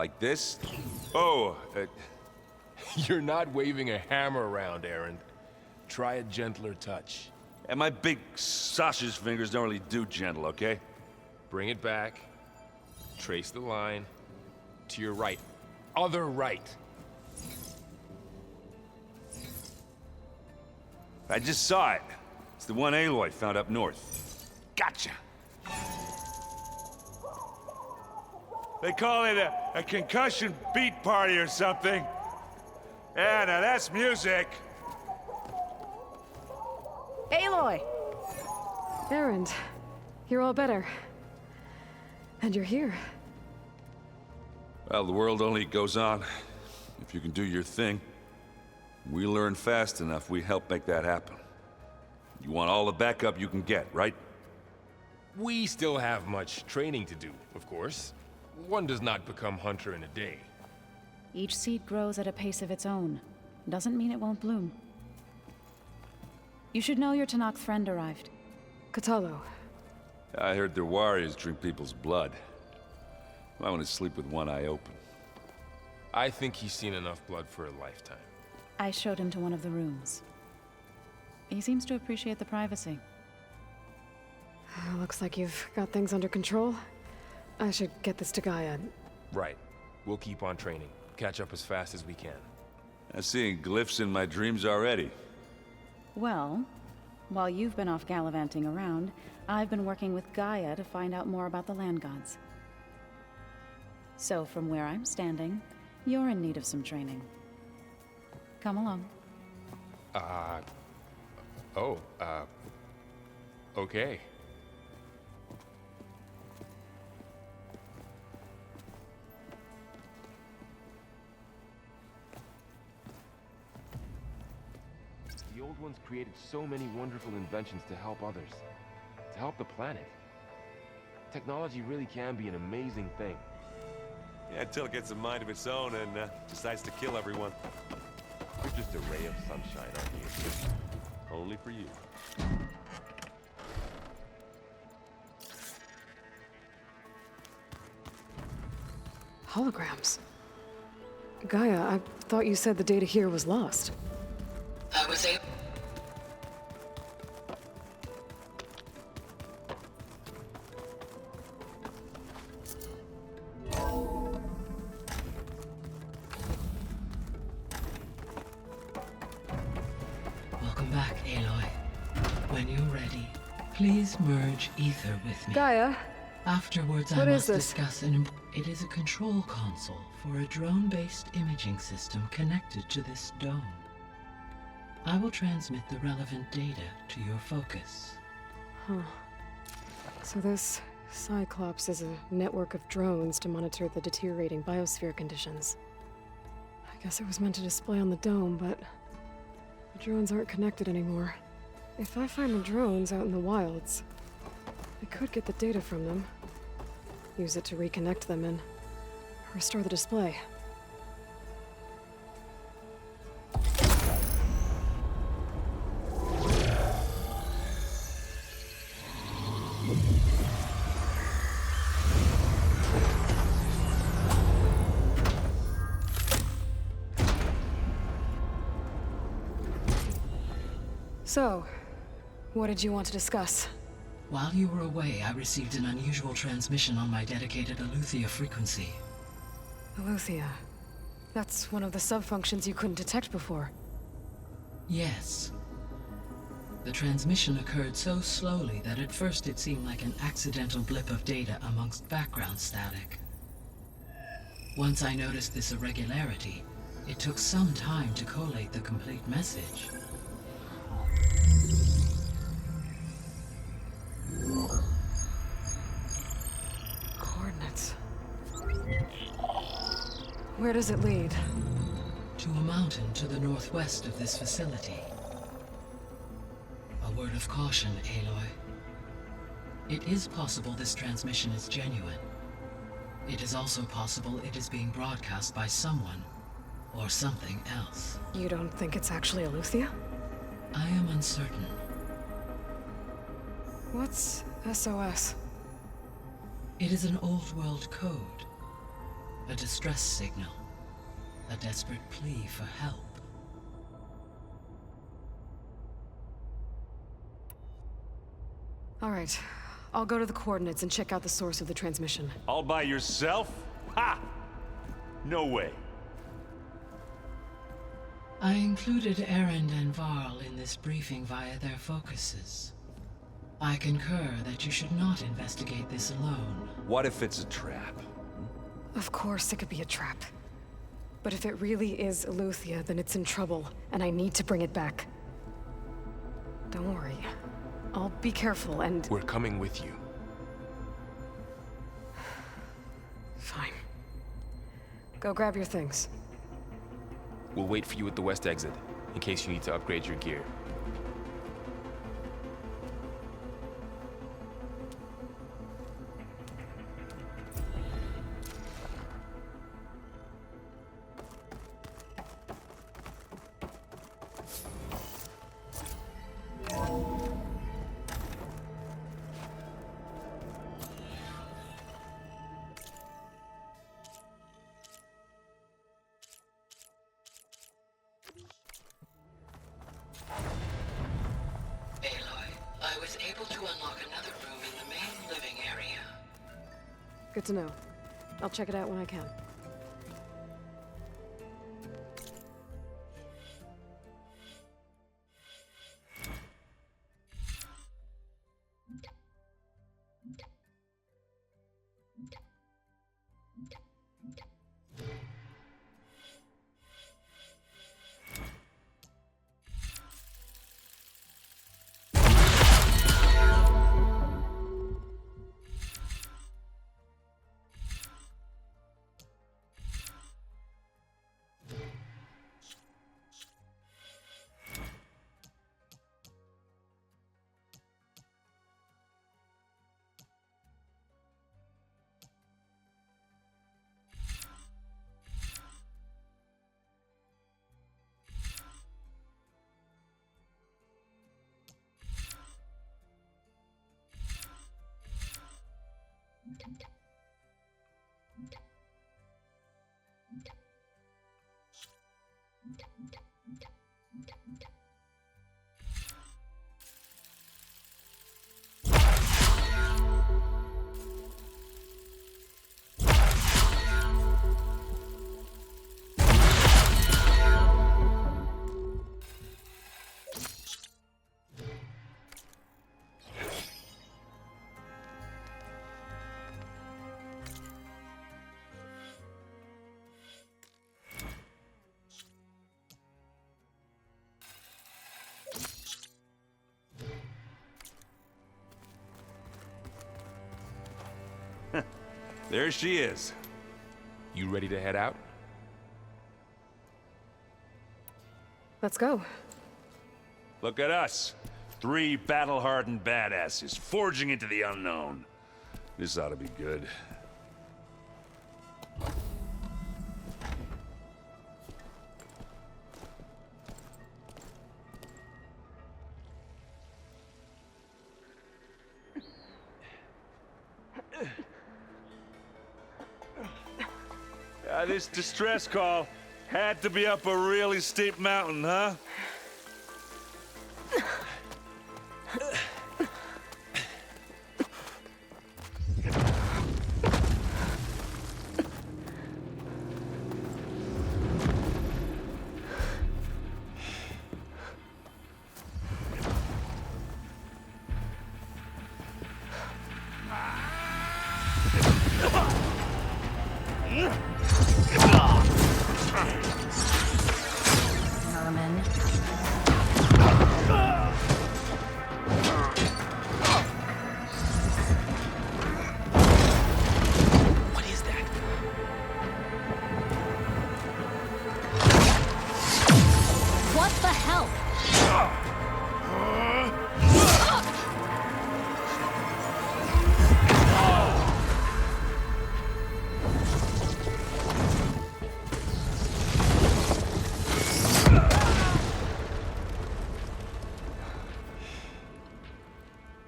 Like this? Oh, You're not waving a hammer around, Aaron. Try a gentler touch. and my big sausage fingers don't really do gentle, okay? Bring it back. Trace the line. To your right. Other right. I just saw it. It's the one Aloy found up north. Gotcha! They call it a concussion beat party or something. Yeah, now that's music. Aloy! Aaron, you're all better. And you're here. Well, the world only goes on if you can do your thing. We learn fast enough, we help make that happen. You want all the backup you can get, right? We still have much training to do, of course. One does not become hunter in a day. Each seed grows at a pace of its own. Doesn't mean it won't bloom. You should know your Tanakh friend arrived. Katalo. I heard their warriors drink people's blood. I want to sleep with one eye open. I think he's seen enough blood for a lifetime. I showed him to one of the rooms. He seems to appreciate the privacy. Looks like you've got things under control. I should get this to Gaia. Right. We'll keep on training. Catch up as fast as we can. I'm seeing glyphs in my dreams already. Well, while you've been off gallivanting around, I've been working with Gaia to find out more about the land gods. So from where I'm standing, you're in need of some training. Come along. Okay. The old ones created so many wonderful inventions to help others, to help the planet. Technology really can be an amazing thing. Yeah, until it gets a mind of its own and decides to kill everyone. You're just a ray of sunshine, aren't you? Only for you. Holograms. Gaia, I thought you said the data here was lost. I was able... Welcome back, Aloy. When you're ready, please merge ether with me. Gaia, Afterwards, I what is must this? discuss It is a control console for a drone-based imaging system connected to this dome. I will transmit the relevant data to your focus. So this Cyclops is a network of drones to monitor the deteriorating biosphere conditions. I guess it was meant to display on the dome, but the drones aren't connected anymore. If I find the drones out in the wilds, I could get the data from them, use it to reconnect them and restore the display. So, what did you want to discuss? While you were away, I received an unusual transmission on my dedicated Aletheia frequency. Aletheia. That's one of the sub-functions you couldn't detect before. Yes. The transmission occurred so slowly that at first it seemed like an accidental blip of data amongst background static. Once I noticed this irregularity, it took some time to collate the complete message. Coordinates. Where does it lead? To a mountain to the northwest of this facility. A word of caution, Aloy. It is possible this transmission is genuine. It is also possible it is being broadcast by someone or something else. You don't think it's actually Aletheia? I am uncertain. What's SOS? It is an old world code. A distress signal. A desperate plea for help. All right. I'll go to the coordinates and check out the source of the transmission. All by yourself? Ha! No way. I included Erend and Varl in this briefing via their focuses. I concur that you should not investigate this alone. What if it's a trap? Of course it could be a trap. But if it really is Eleuthia, then it's in trouble, and I need to bring it back. Don't worry. I'll be careful and... We're coming with you. Fine. Go grab your things. We'll wait for you at the west exit, in case you need to upgrade your gear. Aloy, I was able to unlock another room in the main living area. Good to know. I'll check it out when I can. There she is. You ready to head out? Let's go. Look at us. 3 battle-hardened badasses forging into the unknown. This ought to be good. This distress call had to be up a really steep mountain, huh?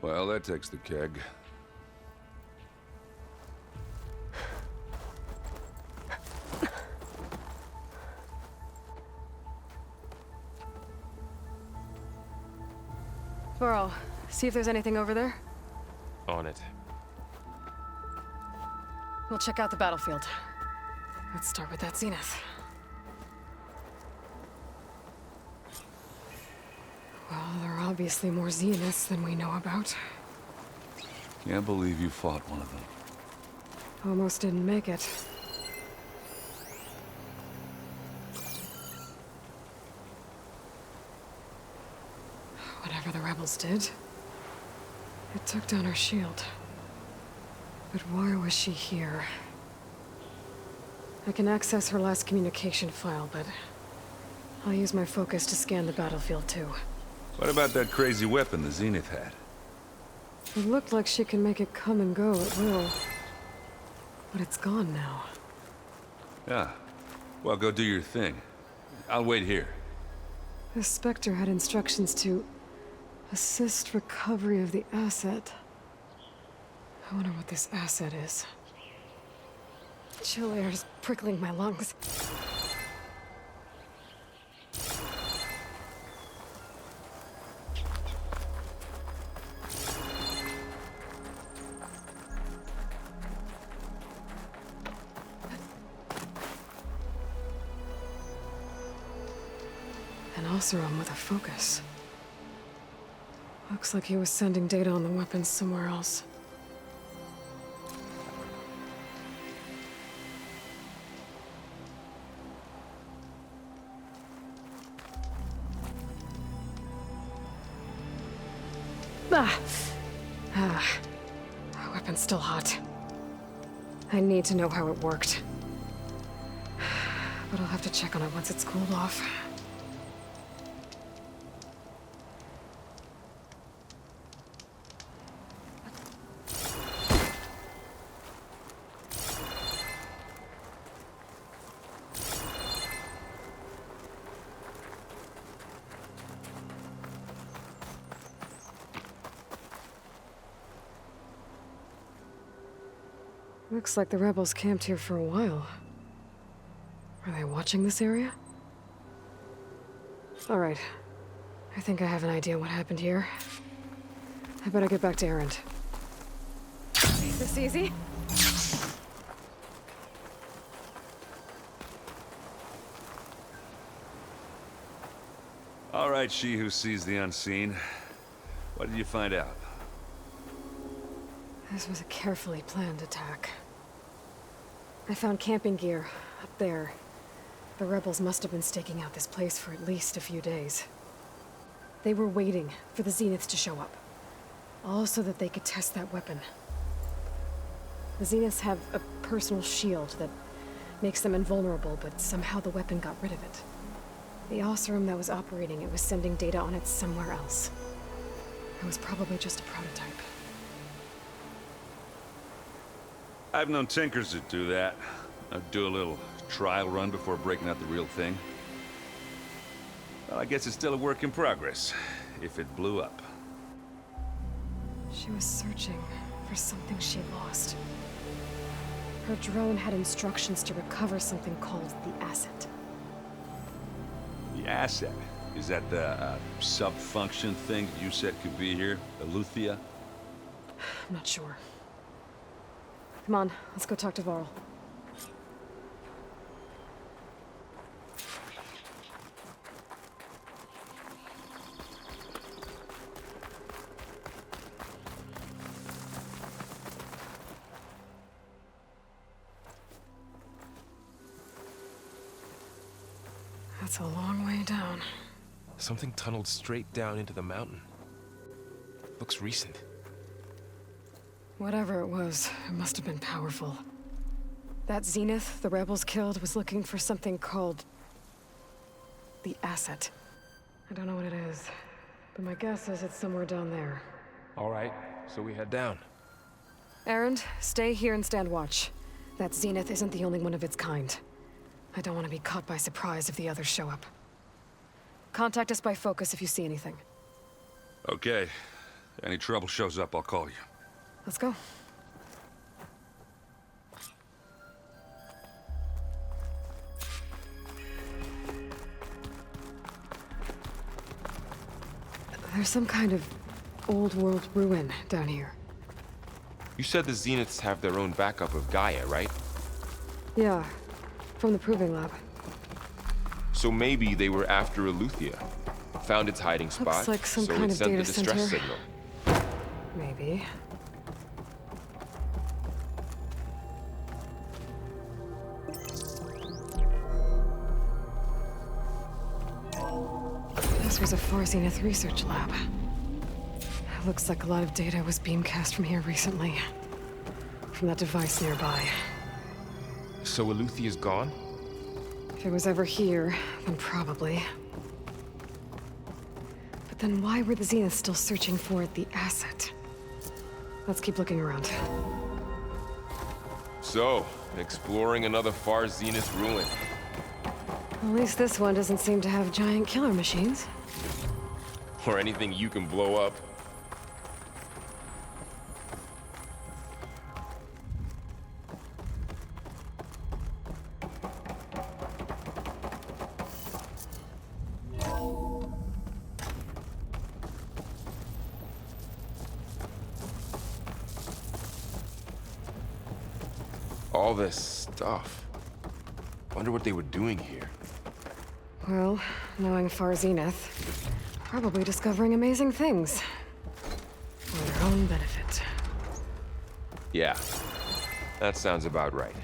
Well, that takes the keg. Varl, see if there's anything over there. On it. We'll check out the battlefield. Let's start with that Zenith. Well, there are obviously more Zeniths than we know about. Can't believe you fought one of them. Almost didn't make it. Whatever the rebels did, it took down her shield. But why was she here? I can access her last communication file, but I'll use my focus to scan the battlefield too. What about that crazy weapon the Zenith had? It looked like she can make it come and go at will. But it's gone now. Yeah. Well, go do your thing. I'll wait here. The Spectre had instructions to assist recovery of the asset. I wonder what this asset is. Chill air is prickling my lungs. An Oseram with a focus. Looks like he was sending data on the weapons somewhere else. The weapon's still hot. I need to know how it worked. But I'll have to check on it once it's cooled off. Looks like the rebels camped here for a while. Are they watching this area? All right. I think I have an idea what happened here. I better get back to Erend. This easy? All right, she who sees the unseen. What did you find out? This was a carefully planned attack. I found camping gear up there. The rebels must have been staking out this place for at least a few days. They were waiting for the Zeniths to show up. All so that they could test that weapon. The Zeniths have a personal shield that makes them invulnerable, but somehow the weapon got rid of it. The Oseram that was operating it was sending data on it somewhere else. It was probably just a prototype. I've known tinkers that do that. I'd do a little trial run before breaking out the real thing. Well, I guess it's still a work in progress, if it blew up. She was searching for something she lost. Her drone had instructions to recover something called the asset. The asset? Is that the sub-function thing you said could be here? Aletheia? I'm not sure. Come on, let's go talk to Varl. That's a long way down. Something tunneled straight down into the mountain. Looks recent. Whatever it was, it must have been powerful. That Zenith the rebels killed was looking for something called the asset. I don't know what it is, but my guess is it's somewhere down there. All right, so we head down. Erend, stay here and stand watch. That Zenith isn't the only one of its kind. I don't want to be caught by surprise if the others show up. Contact us by focus if you see anything. Okay. Any trouble shows up, I'll call you. Let's go. There's some kind of old world ruin down here. You said the Zeniths have their own backup of Gaia, right? Yeah, from the proving lab. So maybe they were after Aletheia. Found its hiding spot, Looks like some so kind it of sent the data distress center. signal. Maybe. This was a Far Zenith research lab. Looks like a lot of data was beamcast from here recently. From that device nearby. So Aletheia's gone? If it was ever here, then probably. But then why were the Zeniths still searching for the asset? Let's keep looking around. So, exploring another Far Zenith ruin. At least this one doesn't seem to have giant killer machines. Or anything you can blow up. All this stuff. Wonder what they were doing here. Well, knowing Far Zenith, probably discovering amazing things. For their own benefit. Yeah, that sounds about right.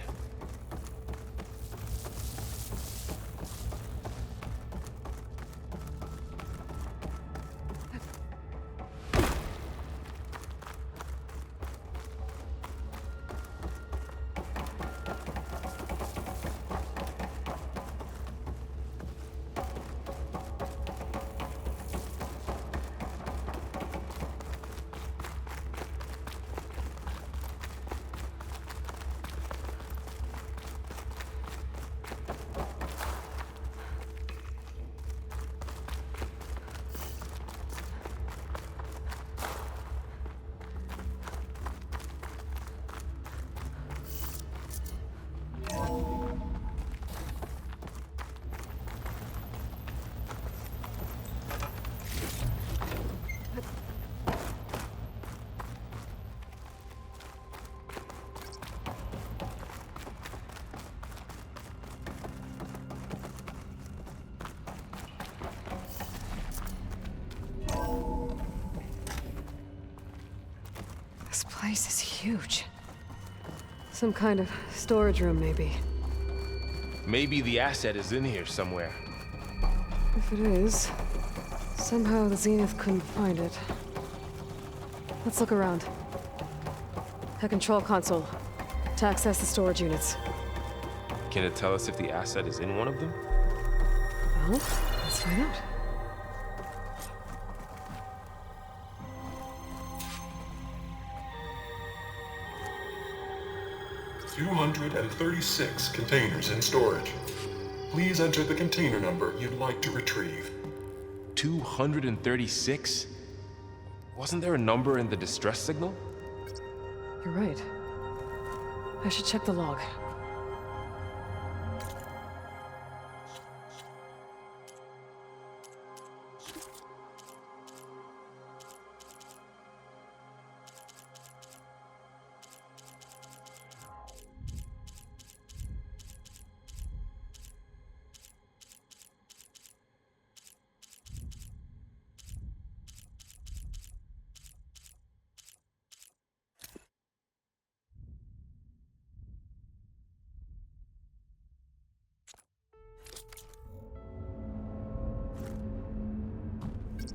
This place is huge. Some kind of storage room, maybe. Maybe the asset is in here somewhere. If it is, somehow the Zenith couldn't find it. Let's look around. A control console. To access the storage units. Can it tell us if the asset is in one of them? Well, let's find out. $236 containers in storage. Please enter the container number you'd like to retrieve. 236? Wasn't there a number in the distress signal? You're right. I should check the log.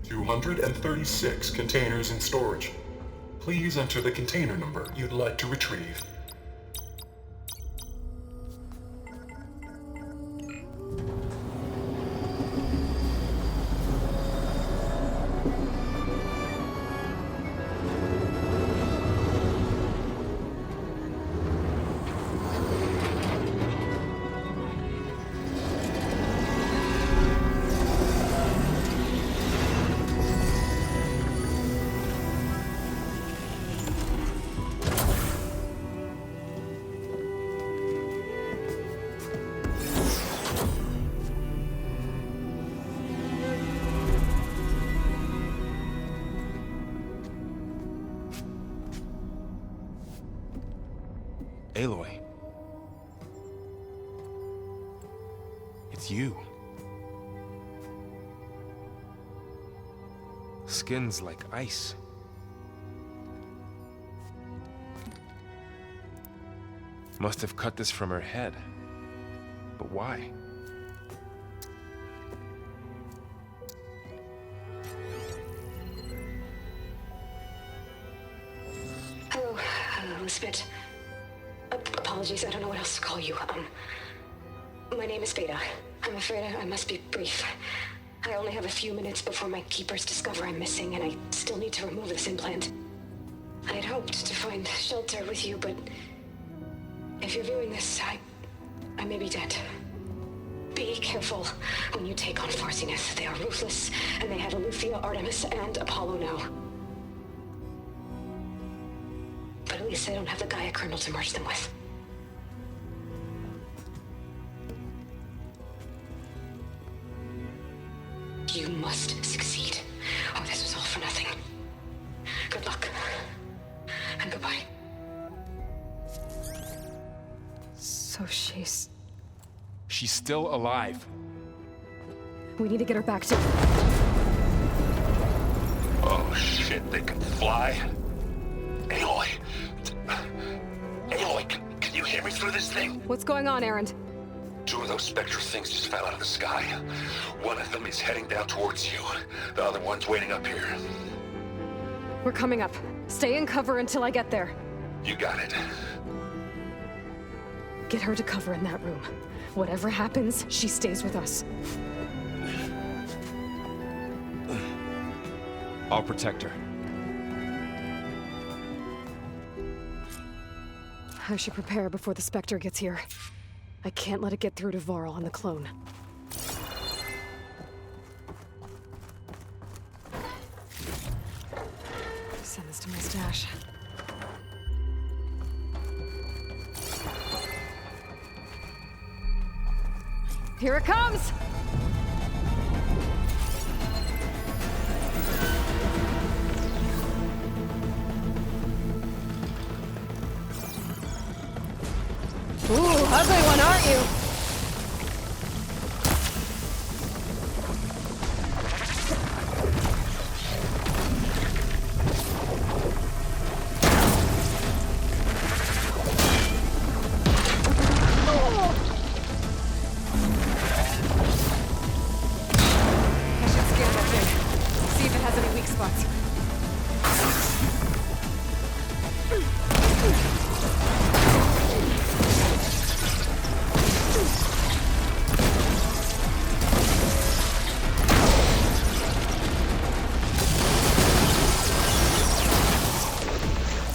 $236 containers in storage. Please enter the container number you'd like to retrieve. Aloy. It's you. Skin's like ice. Must have cut this from her head. But why? Hello, Elizabeth. Apologies, I don't know what else to call you. My name is Beta. I'm afraid I must be brief. I only have a few minutes before my keepers discover I'm missing, and I still need to remove this implant. I had hoped to find shelter with you, but if you're viewing this, I may be dead. Be careful when you take on Farsineth. They are ruthless, and they have Aletheia, Artemis, and Apollo now. But at least I don't have the Gaia kernel to merge them with. You must succeed, or this was all for nothing. Good luck, and goodbye. So she's... She's still alive. We need to get her back to... Oh shit, they can fly? Aloy! Aloy, can you hear me through this thing? What's going on, Erend? 2 of those spectral things just fell out of the sky. One of them is heading down towards you. The other one's waiting up here. We're coming up. Stay in cover until I get there. You got it. Get her to cover in that room. Whatever happens, she stays with us. I'll protect her. I should prepare before the Spectre gets here. I can't let it get through to Varl and the clone. Send this to my stash. Here it comes! Ooh, ugly one, aren't you? I should scan that thing. See if it has any weak spots.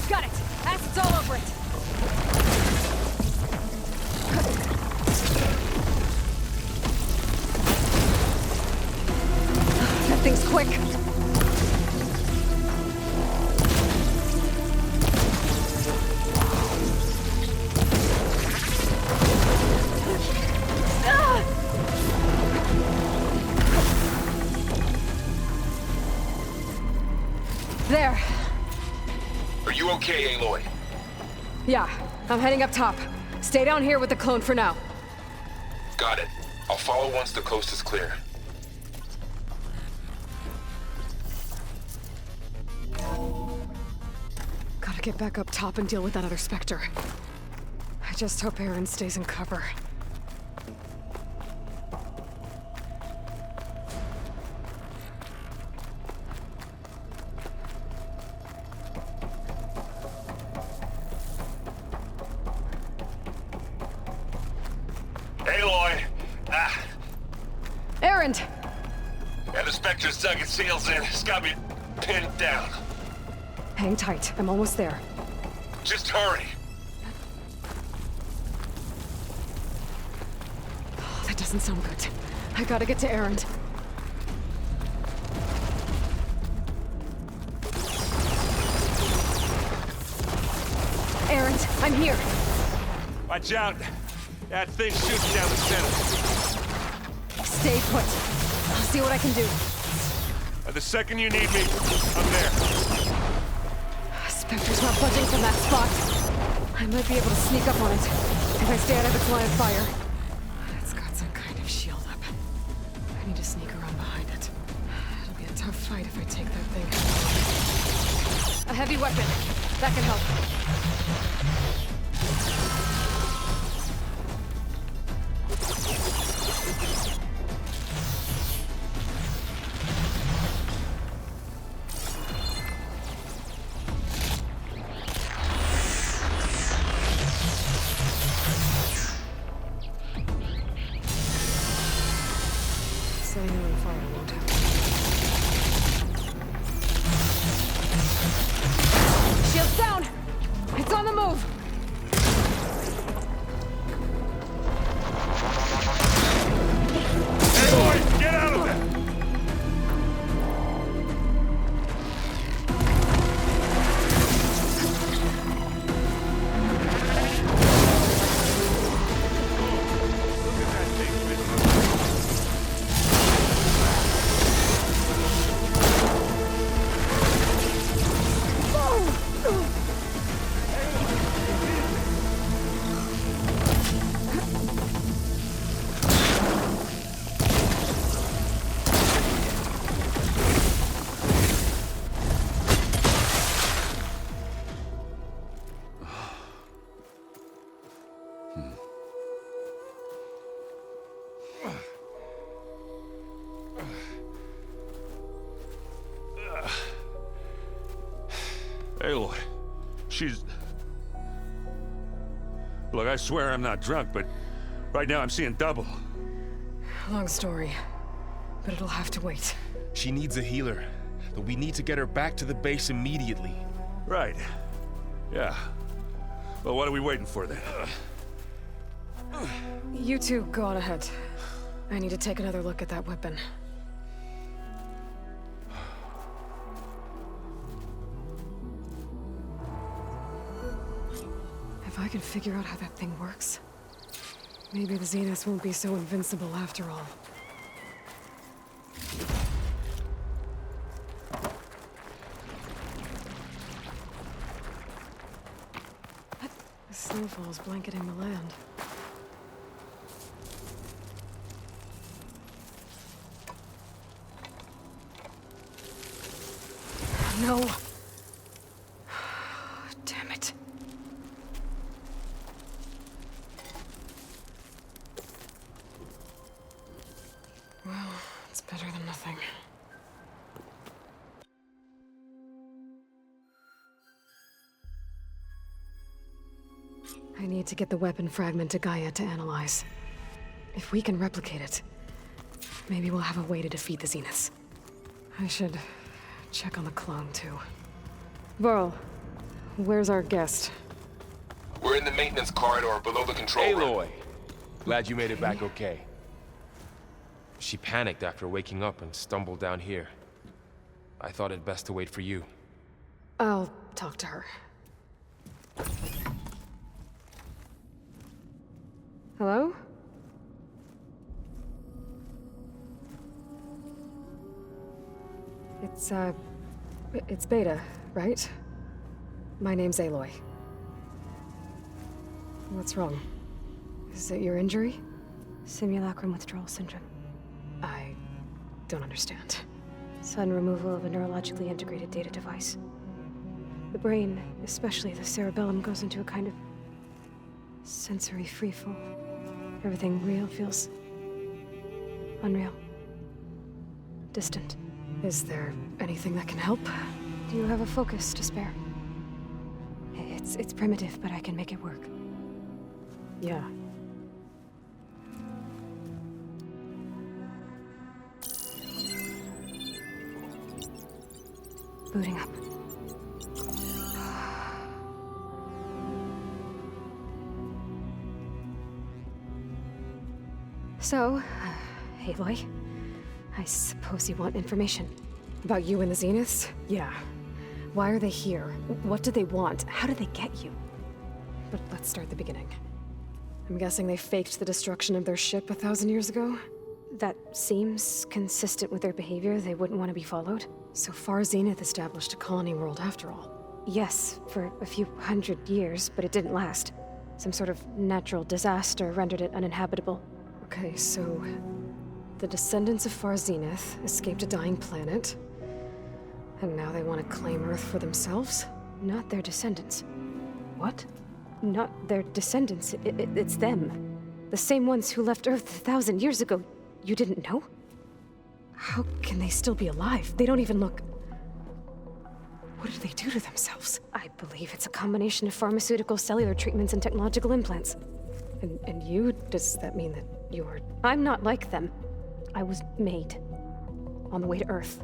Got it! Acid's all over it! That thing's quick! There. Are you okay, Aloy? Yeah, I'm heading up top. Stay down here with the clone for now. Got it. I'll follow once the coast is clear. Gotta get back up top and deal with that other Spectre. I just hope Erend stays in cover. Aloy! Ah, Erend! and the Spectre's dug its heels in. It's got me pinned down. Hang tight, I'm almost there. Just hurry. Oh, that doesn't sound good. I gotta get to Erend. Erend, I'm here. Watch out! That thing shoots down the center. Stay put. I'll see what I can do. The second you need me, I'm there. Spectre's not budging from that spot. I might be able to sneak up on it if I stay out of its line of fire. It's got some kind of shield up. I need to sneak around behind it. It'll be a tough fight if I take that thing. A heavy weapon. That can help. Setting it on fire won't happen. Shield's down! It's on the move! Aloy, get out of there! Aloy, she's... Look, I swear I'm not drunk, but right now I'm seeing double. Long story, but it'll have to wait. She needs a healer, but we need to get her back to the base immediately. Right. Yeah. Well, what are we waiting for then? You two go on ahead. I need to take another look at that weapon. If I can figure out how that thing works, maybe the Zeniths won't be so invincible after all. The snowfall's blanketing the land. No. Damn it. Well, it's better than nothing. I need to get the weapon fragment to Gaia to analyze. If we can replicate it, maybe we'll have a way to defeat the Zeniths. I should check on the clone, too. Varl, where's our guest? We're in the maintenance corridor below the control room. Aloy! Glad you made it back okay. She panicked after waking up and stumbled down here. I thought it best to wait for you. I'll talk to her. Hello? It's Beta, right? My name's Aloy. What's wrong? Is it your injury? Simulacrum withdrawal syndrome. I don't understand. Sudden removal of a neurologically integrated data device. The brain, especially the cerebellum, goes into a kind of sensory freefall. Everything real feels unreal. Distant. Is there anything that can help? Do you have a focus to spare? It's primitive, but I can make it work. Yeah. Booting up. So, Aloy, I suppose you want information. About you and the Zeniths? Yeah. Why are they here? What do they want? How did they get you? But let's start at the beginning. I'm guessing they faked the destruction of their ship 1,000 years ago? That seems consistent with their behavior. They wouldn't want to be followed. So far, Zenith established a colony world after all. yes, for a few hundred years, but it didn't last. Some sort of natural disaster rendered it uninhabitable. Okay, so the descendants of Far Zenith escaped a dying planet, and now they want to claim Earth for themselves? Not their descendants. What? Not their descendants. It's them. The same ones who left Earth 1,000 years ago. You didn't know? How can they still be alive? They don't even look... What did they do to themselves? I believe it's a combination of pharmaceutical, cellular treatments, and technological implants. And you? Does that mean that you're... I'm not like them. I was made. On the way to Earth.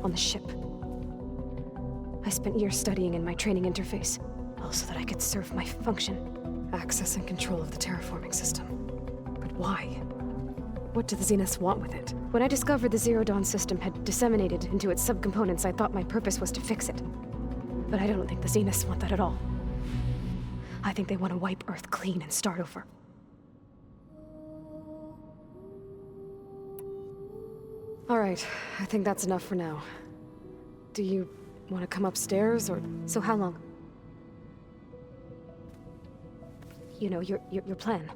On the ship. I spent years studying in my training interface, all so that I could serve my function. Access and control of the terraforming system. But why? What do the Zeniths want with it? When I discovered the Zero Dawn system had disseminated into its subcomponents, I thought my purpose was to fix it. But I don't think the Zeniths want that at all. I think they want to wipe Earth clean and start over. All right, I think that's enough for now. Do you want to come upstairs, or... So how long? You know, your plan.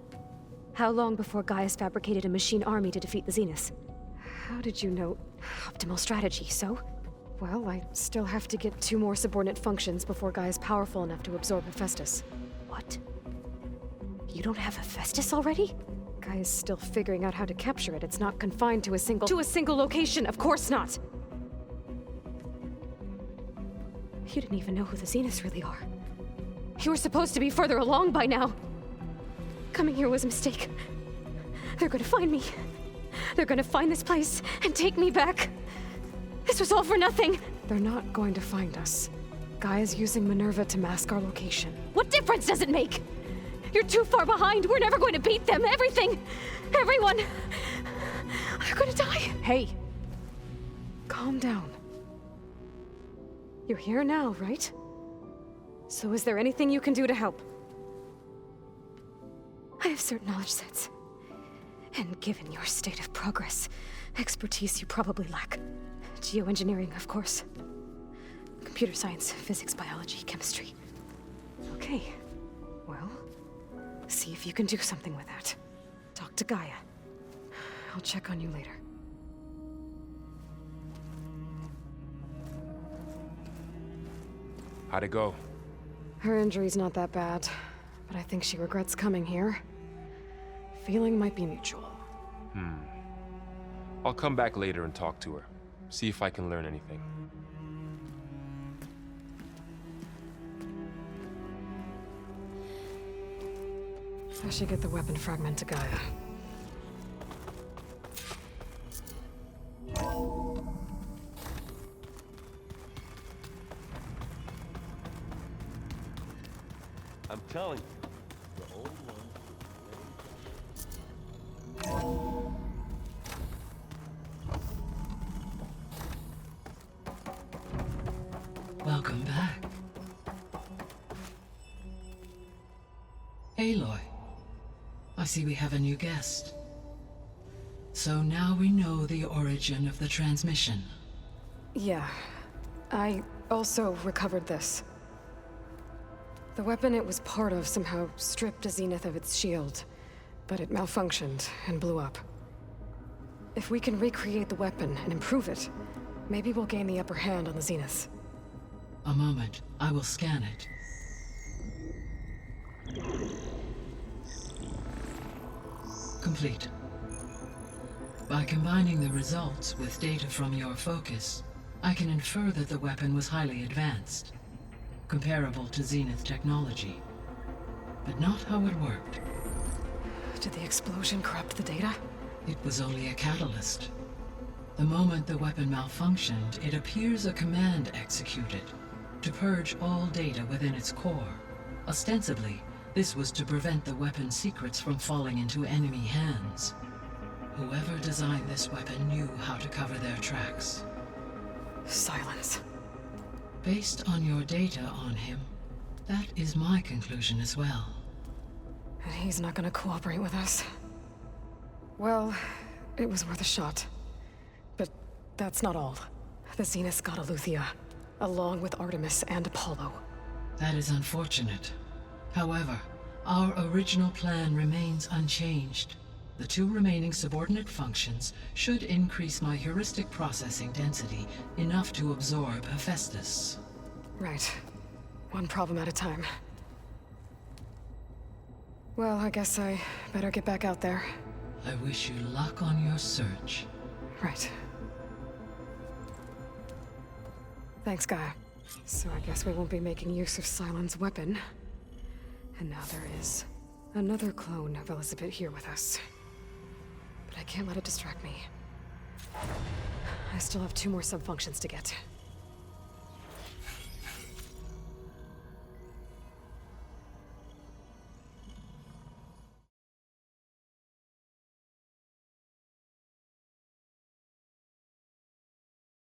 How long before Gaius fabricated a machine army to defeat the Zeniths? How did you know? Optimal strategy, so? Well, I still have to get 2 more subordinate functions before Gaia's powerful enough to absorb Hephaestus. What? You don't have Hephaestus already? Gaia's still figuring out how to capture it. It's not confined to a single... To a single location! Of course not! You didn't even know who the Zeniths really are. You were supposed to be further along by now. Coming here was a mistake. They're gonna find me. They're gonna find this place and take me back. This was all for nothing. They're not going to find us. Gaia's using Minerva to mask our location. What difference does it make? You're too far behind. We're never going to beat them. Everything. Everyone. They're gonna die. Hey. Calm down. You're here now, right? So is there anything you can do to help? I have certain knowledge sets. And given your state of progress, expertise you probably lack. Geoengineering, of course. Computer science, physics, biology, chemistry. Okay. Well, see if you can do something with that. Talk to Gaia. I'll check on you later. How'd it go? Her injury's not that bad, but I think she regrets coming here. Feeling might be mutual. I'll come back later and talk to her. See if I can learn anything. I should get the weapon fragment to Gaia. I'm telling you, the old one. Welcome back. Aloy, I see we have a new guest. So now we know the origin of the transmission. Yeah. I also recovered this. The weapon it was part of somehow stripped a Zenith of its shield, but it malfunctioned and blew up. If we can recreate the weapon and improve it, maybe we'll gain the upper hand on the Zeniths. A moment, I will scan it. Complete. By combining the results with data from your focus, I can infer that the weapon was highly advanced, comparable to Zenith technology, but not how it worked. Did the explosion corrupt the data? It was only a catalyst. The moment the weapon malfunctioned, it appears a command executed to purge all data within its core. Ostensibly, this was to prevent the weapon's secrets from falling into enemy hands. Whoever designed this weapon knew how to cover their tracks. Silence. Based on your data on him, that is my conclusion as well. And he's not gonna cooperate with us. Well, it was worth a shot. But that's not all. The Zeniths got Aletheia. along with Artemis and Apollo. That is unfortunate. However, our original plan remains unchanged. The 2 remaining subordinate functions should increase my heuristic processing density enough to absorb Hephaestus. Right. One problem at a time. Well, I guess I better get back out there. I wish you luck on your search. Right. Thanks, Gaia. So I guess we won't be making use of Cylon's weapon. And now there is another clone of Elizabeth here with us. But I can't let it distract me. I still have 2 more sub-functions to get.